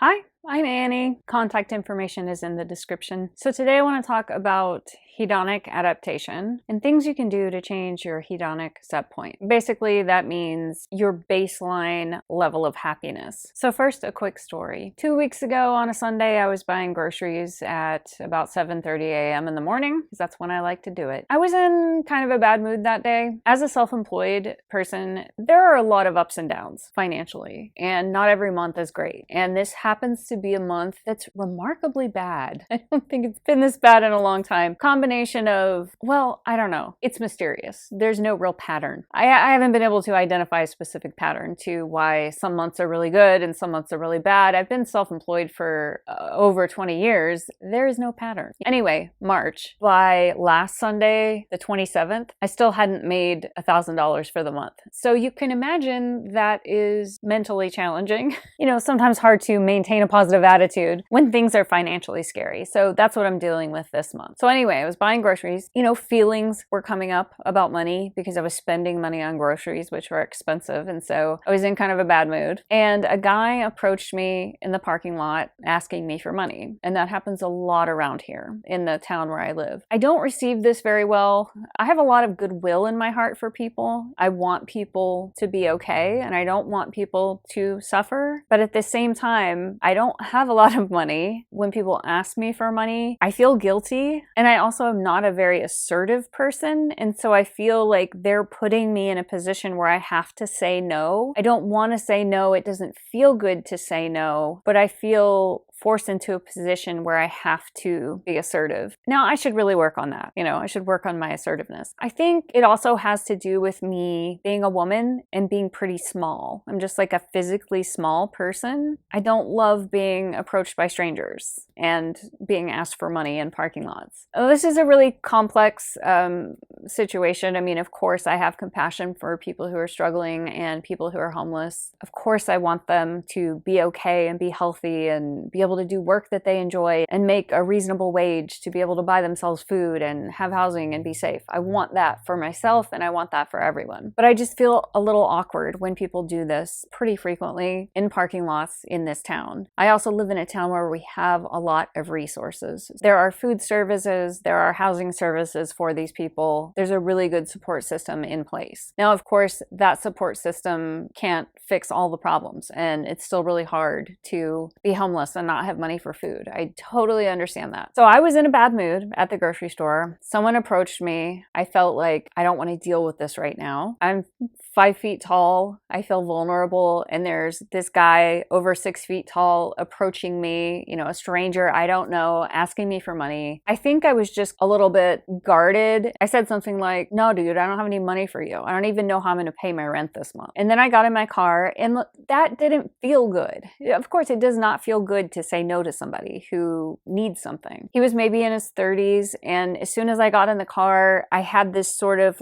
Hi, I'm Annie. Contact information is in the description. So today I want to talk about hedonic adaptation and things you can do to change your hedonic set point. Basically, that means your baseline level of happiness. So first, a quick story. 2 weeks ago on a Sunday, I was buying groceries at about 7:30 a.m. in the morning, because that's when I like to do it. I was in kind of a bad mood that day. As a self-employed person, there are a lot of ups and downs financially, and not every month is great. And this happens to be a month that's remarkably bad. I don't think it's been this bad in a long time. Combination of, well, I don't know. It's mysterious. There's no real pattern. I haven't been able to identify a specific pattern to why some months are really good and some months are really bad. I've been self-employed for over 20 years. There is no pattern. Anyway, March. By last Sunday, the 27th, I still hadn't made $1,000 for the month. So you can imagine that is mentally challenging. Sometimes hard to maintain a positive attitude when things are financially scary. So that's what I'm dealing with this month. So anyway, I was buying groceries. Feelings were coming up about money because I was spending money on groceries, which were expensive. And so I was in kind of a bad mood. And a guy approached me in the parking lot asking me for money. And that happens a lot around here in the town where I live. I don't receive this very well. I have a lot of goodwill in my heart for people. I want people to be okay, and I don't want people to suffer. But at the same time, I don't have a lot of money. When people ask me for money, I feel guilty. And I also am not a very assertive person. And so I feel like they're putting me in a position where I have to say no. I don't want to say no. It doesn't feel good to say no, but I feel forced into a position where I have to be assertive. Now, I should really work on that. I should work on my assertiveness. I think it also has to do with me being a woman and being pretty small. I'm just like a physically small person. I don't love being approached by strangers and being asked for money in parking lots. This is a really complex situation. Of course, I have compassion for people who are struggling and people who are homeless. Of course, I want them to be okay and be healthy and be able to do work that they enjoy and make a reasonable wage to be able to buy themselves food and have housing and be safe. I want that for myself, and I want that for everyone. But I just feel a little awkward when people do this pretty frequently in parking lots in this town. I also live in a town where we have a lot of resources. There are food services, there are housing services for these people. There's a really good support system in place. Now, of course, that support system can't fix all the problems, and it's still really hard to be homeless and not have money for food. I totally understand that. So I was in a bad mood at the grocery store. Someone approached me. I felt like I don't want to deal with this right now. I'm 5 feet tall. I feel vulnerable. And there's this guy over 6 feet tall approaching me, a stranger I don't know, asking me for money. I think I was just a little bit guarded. I said something like, "No, dude, I don't have any money for you. I don't even know how I'm going to pay my rent this month." And then I got in my car, and that didn't feel good. Of course, it does not feel good to say no to somebody who needs something. He was maybe in his 30s, and as soon as I got in the car, I had this sort of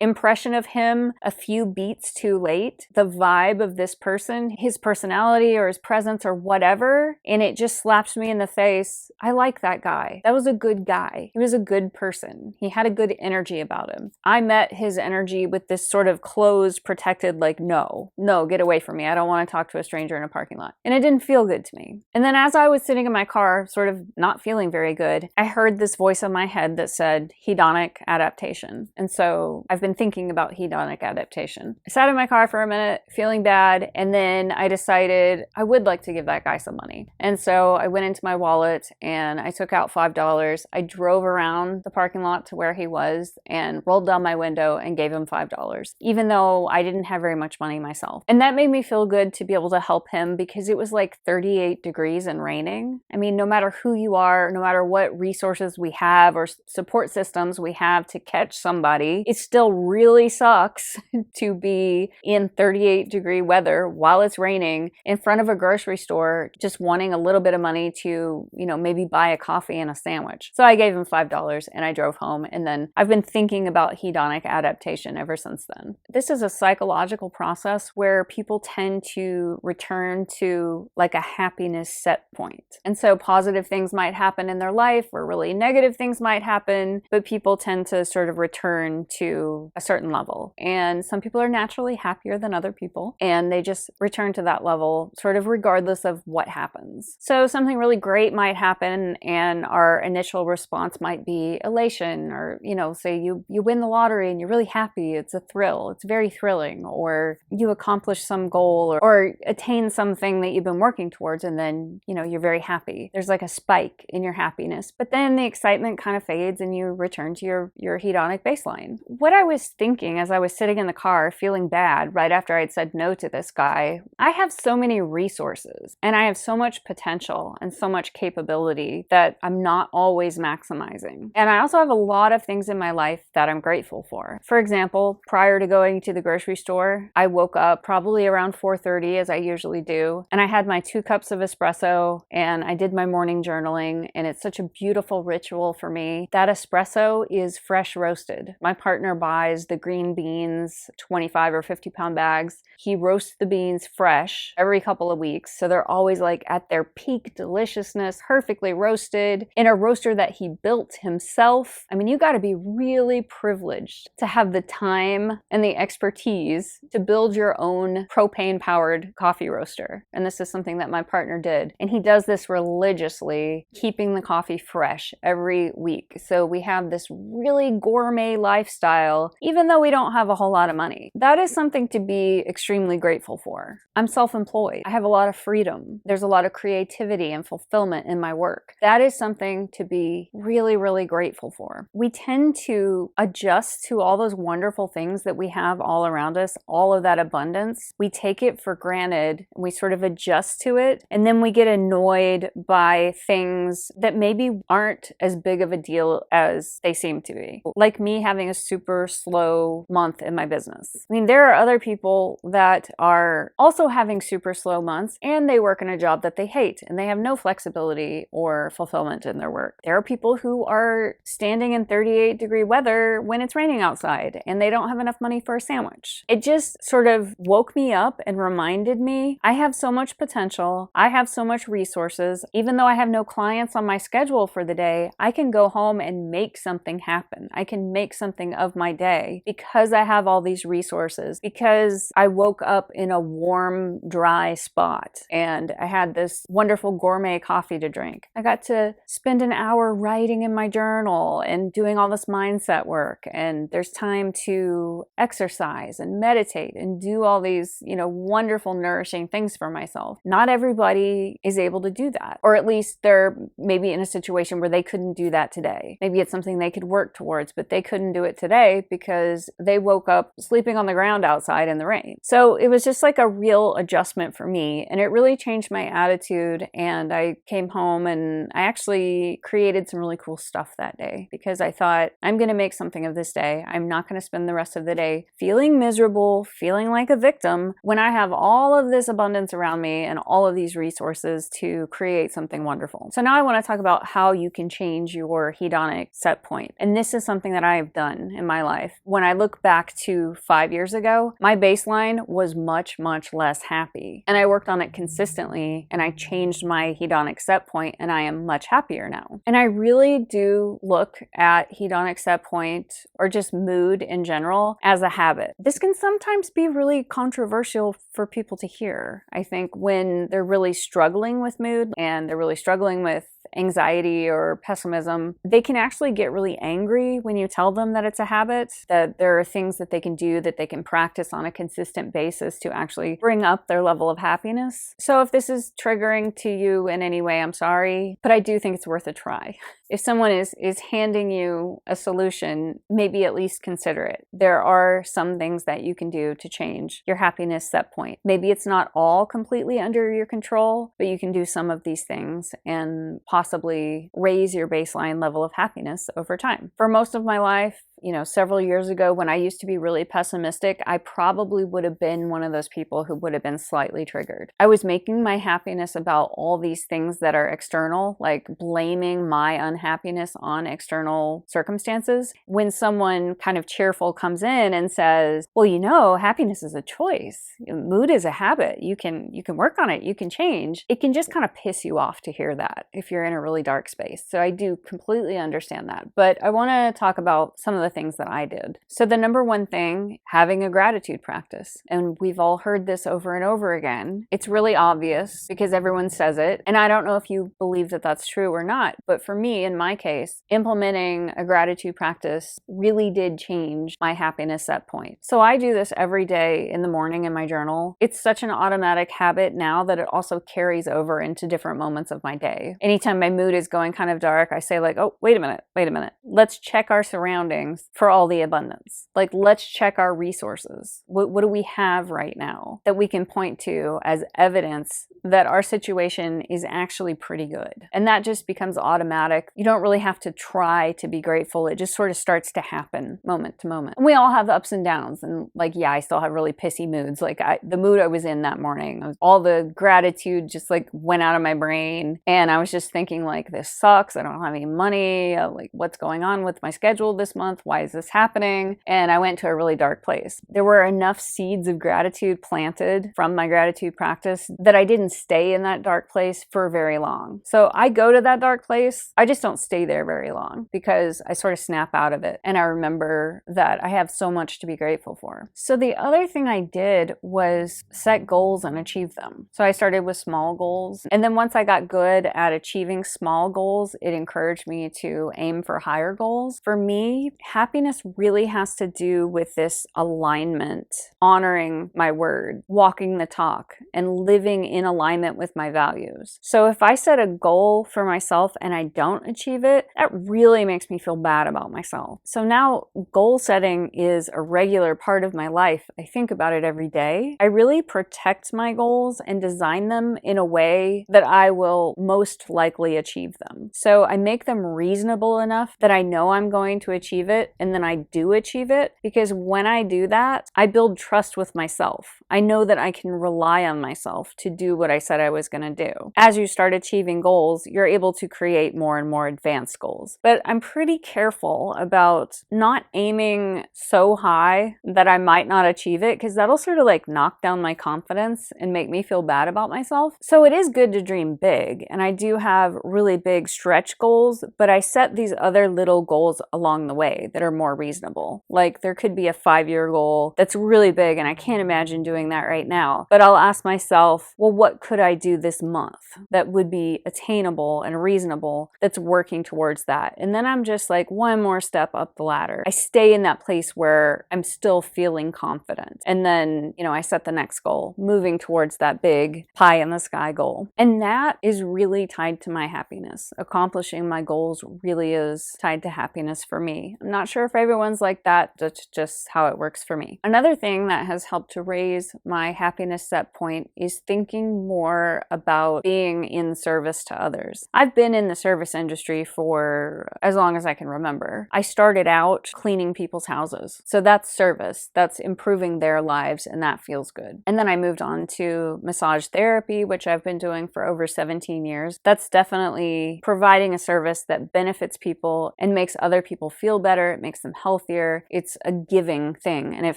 impression of him a few beats too late. The vibe of this person, his personality or his presence or whatever, and it just slaps me in the face. I like that guy. That was a good guy. He was a good person. He had a good energy about him. I met his energy with this sort of closed, protected, no, get away from me. I don't want to talk to a stranger in a parking lot. And it didn't feel good to me. And then as I was sitting in my car, sort of not feeling very good, I heard this voice in my head that said hedonic adaptation. And so I've been thinking about hedonic adaptation. I sat in my car for a minute, feeling bad, and then I decided I would like to give that guy some money. And so I went into my wallet and I took out $5. I drove around the parking lot to where he was and rolled down my window and gave him $5, even though I didn't have very much money myself. And that made me feel good to be able to help him because it was 38 degrees and raining. No matter who you are, no matter what resources we have or support systems we have to catch somebody, it still really sucks to be in 38-degree weather while it's raining in front of a grocery store just wanting a little bit of money to, maybe buy a coffee and a sandwich. So I gave him $5 and I drove home, and then I've been thinking about hedonic adaptation ever since then. This is a psychological process where people tend to return to a happiness set set point. And so positive things might happen in their life or really negative things might happen, but people tend to sort of return to a certain level. And some people are naturally happier than other people, and they just return to that level sort of regardless of what happens. So something really great might happen and our initial response might be elation, or, say you win the lottery and you're really happy. It's a thrill. It's very thrilling. Or you accomplish some goal or attain something that you've been working towards, and then, you're very happy. There's like a spike in your happiness, but then the excitement kind of fades and you return to your hedonic baseline. What I was thinking as I was sitting in the car feeling bad right after I'd said no to this guy, I have so many resources and I have so much potential and so much capability that I'm not always maximizing. And I also have a lot of things in my life that I'm grateful for. For example, prior to going to the grocery store, I woke up probably around 4:30 as I usually do, and I had my 2 cups of espresso and I did my morning journaling, and it's such a beautiful ritual for me. That espresso is fresh roasted. My partner buys the green beans, 25 or 50 pound bags. He roasts the beans fresh every couple of weeks, so they're always like at their peak deliciousness, perfectly roasted in a roaster that he built himself. I mean, you got to be really privileged to have the time and the expertise to build your own propane-powered coffee roaster. And this is something that my partner did. And he does this religiously, keeping the coffee fresh every week. So we have this really gourmet lifestyle, even though we don't have a whole lot of money. That is something to be extremely grateful for. I'm self-employed. I have a lot of freedom. There's a lot of creativity and fulfillment in my work. That is something to be really, really grateful for. We tend to adjust to all those wonderful things that we have all around us, all of that abundance. We take it for granted. We sort of adjust to it, and then we get annoyed by things that maybe aren't as big of a deal as they seem to be. Like me having a super slow month in my business. I mean, there are other people that are also having super slow months and they work in a job that they hate and they have no flexibility or fulfillment in their work. There are people who are standing in 38-degree weather when it's raining outside and they don't have enough money for a sandwich. It just sort of woke me up and reminded me I have so much potential. I have so much resources. Even though I have no clients on my schedule for the day, I can go home and make something happen. I can make something of my day because I have all these resources, because I woke up in a warm, dry spot and I had this wonderful gourmet coffee to drink. I got to spend an hour writing in my journal and doing all this mindset work, and there's time to exercise and meditate and do all these, wonderful, nourishing things for myself. Not everybody is able to do that, or at least they're maybe in a situation where they couldn't do that today. Maybe it's something they could work towards, but they couldn't do it today because they woke up sleeping on the ground outside in the rain. So it was just like a real adjustment for me, and it really changed my attitude. And I came home and I actually created some really cool stuff that day because I thought, I'm going to make something of this day. I'm not going to spend the rest of the day feeling miserable, feeling like a victim, when I have all of this abundance around me and all of these resources to create something wonderful. So now I want to talk about how you can change your hedonic set point. And this is something that I've done in my life. When I look back to 5 years ago, my baseline was much, much less happy. And I worked on it consistently and I changed my hedonic set point and I am much happier now. And I really do look at hedonic set point, or just mood in general, as a habit. This can sometimes be really controversial for people to hear. I think when they're really struggling with mood and they're really struggling with anxiety or pessimism, they can actually get really angry when you tell them that it's a habit, that there are things that they can do, that they can practice on a consistent basis to actually bring up their level of happiness. So if this is triggering to you in any way, I'm sorry, but I do think it's worth a try. If someone is handing you a solution, maybe at least consider it. There are some things that you can do to change your happiness set point. Maybe it's not all completely under your control, but you can do some of these things and possibly raise your baseline level of happiness over time. For most of my life, several years ago when I used to be really pessimistic, I probably would have been one of those people who would have been slightly triggered. I was making my happiness about all these things that are external, like blaming my unhappiness on external circumstances. When someone kind of cheerful comes in and says, well, happiness is a choice. Mood is a habit. You can work on it. You can change. It can just kind of piss you off to hear that if you're in a really dark space. So I do completely understand that. But I want to talk about some of the things that I did. So the number one thing, having a gratitude practice. And we've all heard this over and over again. It's really obvious because everyone says it. And I don't know if you believe that that's true or not. But for me, in my case, implementing a gratitude practice really did change my happiness set point. So I do this every day in the morning in my journal. It's such an automatic habit now that it also carries over into different moments of my day. Anytime my mood is going kind of dark, I say like, oh, wait a minute. Let's check our surroundings for all the abundance. Like, let's check our resources. What do we have right now that we can point to as evidence that our situation is actually pretty good? And that just becomes automatic. You don't really have to try to be grateful. It just sort of starts to happen moment to moment. And we all have ups and downs. And like, yeah, I still have really pissy moods. Like the mood I was in that morning, all the gratitude just like went out of my brain. And I was just thinking like, this sucks. I don't have any money. Like, what's going on with my schedule this month? Why is this happening? And I went to a really dark place. There were enough seeds of gratitude planted from my gratitude practice that I didn't stay in that dark place for very long. So I go to that dark place. I just don't stay there very long because I sort of snap out of it. And I remember that I have so much to be grateful for. So the other thing I did was set goals and achieve them. So I started with small goals. And then once I got good at achieving small goals, it encouraged me to aim for higher goals. For me, happiness really has to do with this alignment, honoring my word, walking the talk, and living in alignment with my values. So if I set a goal for myself and I don't achieve it, that really makes me feel bad about myself. So now goal setting is a regular part of my life. I think about it every day. I really protect my goals and design them in a way that I will most likely achieve them. So I make them reasonable enough that I know I'm going to achieve it, and then I do achieve it, because when I do that, I build trust with myself. I know that I can rely on myself to do what I said I was going to do. As you start achieving goals, you're able to create more and more advanced goals. But I'm pretty careful about not aiming so high that I might not achieve it, because that'll sort of like knock down my confidence and make me feel bad about myself. So it is good to dream big, and I do have really big stretch goals, but I set these other little goals along the way that are more reasonable. Like there could be a 5-year goal that's really big, and I can't imagine doing that right now. But I'll ask myself, well, what could I do this month that would be attainable and reasonable that's working towards that? And then I'm just like one more step up the ladder. I stay in that place where I'm still feeling confident. And then, I set the next goal, moving towards that big pie in the sky goal. And that is really tied to my happiness. Accomplishing my goals really is tied to happiness for me. I'm not sure if everyone's like that. That's just how it works for me. Another thing that has helped to raise my happiness set point is thinking more about being in service to others. I've been in the service industry for as long as I can remember. I started out cleaning people's houses. So that's service. That's improving their lives, and that feels good. And then I moved on to massage therapy, which I've been doing for over 17 years. That's definitely providing a service that benefits people and makes other people feel better. It makes them healthier. It's a giving thing, and it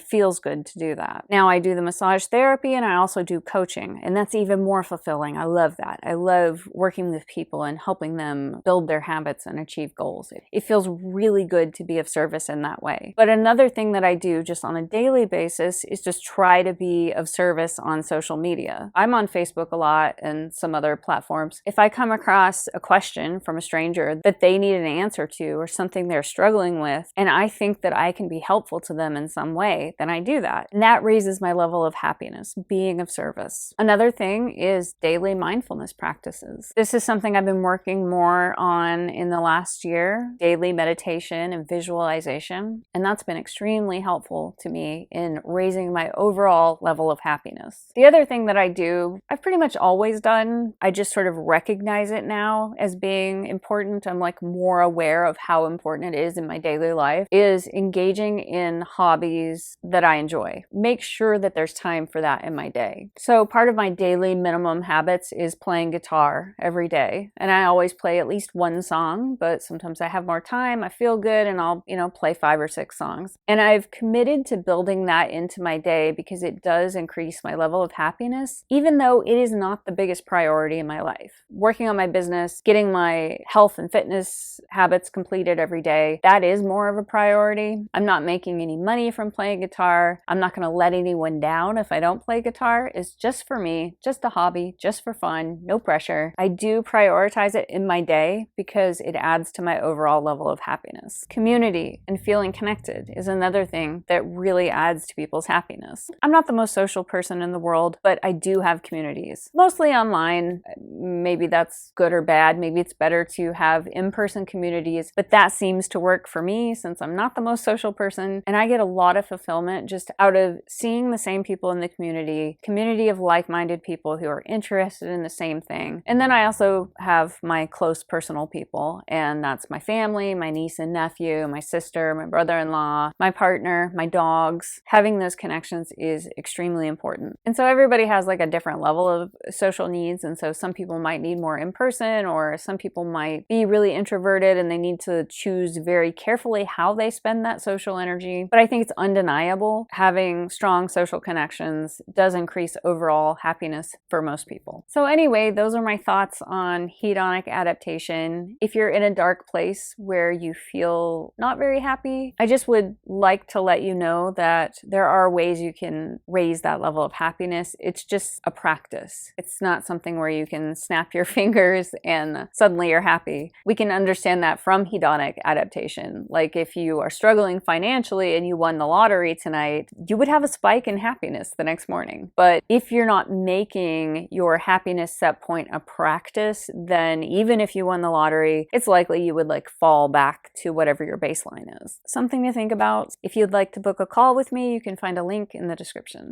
feels good to do that. Now I do the massage therapy, and I also do coaching, and that's even more fulfilling. I love that. I love working with people and helping them build their habits and achieve goals. It feels really good to be of service in that way. But another thing that I do just on a daily basis is just try to be of service on social media. I'm on Facebook a lot and some other platforms. If I come across a question from a stranger that they need an answer to, or something they're struggling with, and I think that I can be helpful to them in some way, then I do that. And that raises my level of happiness, being of service. Another thing is daily mindfulness practices. This is something I've been working more on in the last year, daily meditation and visualization. And that's been extremely helpful to me in raising my overall level of happiness. The other thing that I do, I've pretty much always done, I just sort of recognize it now as being important. I'm like more aware of how important it is in my daily life is engaging in hobbies that I enjoy. Make sure that there's time for that in my day. So part of my daily minimum habits is playing guitar every day. And I always play at least one song, but sometimes I have more time, I feel good, and I'll, play 5 or 6 songs. And I've committed to building that into my day because it does increase my level of happiness, even though it is not the biggest priority in my life. Working on my business, getting my health and fitness habits completed every day, that is more of a priority. I'm not making any money from playing guitar. I'm not going to let anyone down if I don't play guitar. It's just for me, just a hobby, just for fun, no pressure. I do prioritize it in my day because it adds to my overall level of happiness. Community and feeling connected is another thing that really adds to people's happiness. I'm not the most social person in the world, but I do have communities, mostly online. Maybe that's good or bad. Maybe it's better to have in-person communities, but that seems to work for me since I'm not the most social person, and I get a lot of fulfillment just out of seeing the same people in the community of like-minded people who are interested in the same thing. And then I also have my close personal people, and that's my family, my niece and nephew, my sister, my brother-in-law, my partner, my dogs. Having those connections is extremely important. And so everybody has like a different level of social needs, and so some people might need more in person, or some people might be really introverted and they need to choose very carefully how they spend that social energy. But I think it's undeniable having strong social connections does increase overall happiness for most people. So anyway, those are my thoughts on hedonic adaptation. If you're in a dark place where you feel not very happy, I just would like to let you know that there are ways you can raise that level of happiness. It's just a practice. It's not something where you can snap your fingers and suddenly you're happy. We can understand that from hedonic adaptation. Like if you are struggling financially and you won the lottery tonight, you would have a spike in happiness the next morning. But if you're not making your happiness set point a practice, then even if you won the lottery, it's likely you would fall back to whatever your baseline is. Something to think about. If you'd like to book a call with me, you can find a link in the description.